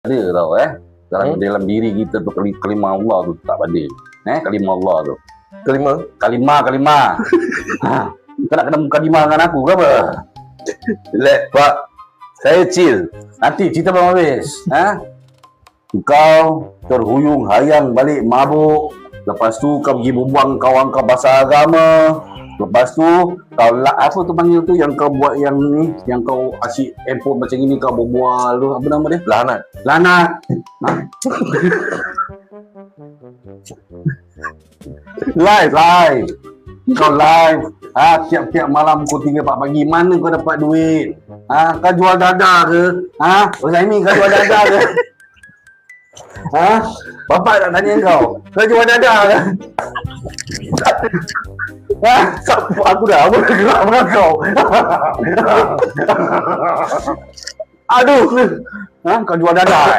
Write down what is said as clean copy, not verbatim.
ada tau dalam diri kita tu kalimah Allah tu tak banding. Kalimah Allah tu. Kalimah. Kau nak kena mukadimah dengan aku ke apa? Relax Pak. Saya chill. Nanti cerita belum habis. Kau terhuyung hayang balik mabuk. Lepas tu kau pergi berbuang kawan kau bahasa agama. Lepas tu kau apa tu panggil tu yang kau buat yang ni, yang kau asyik handphone macam ini kau berbual tu, apa nama dia? Lanat. Live. Kau live. Tiap-tiap malam pukul 3 4 pagi mana kau dapat duit? Kau jual dada ke? Usaimi kau jual dada ke? Bapak nak tanya kau jual dada ke? Aku dah gerak dengan kau. Aduh. Kau jual dada.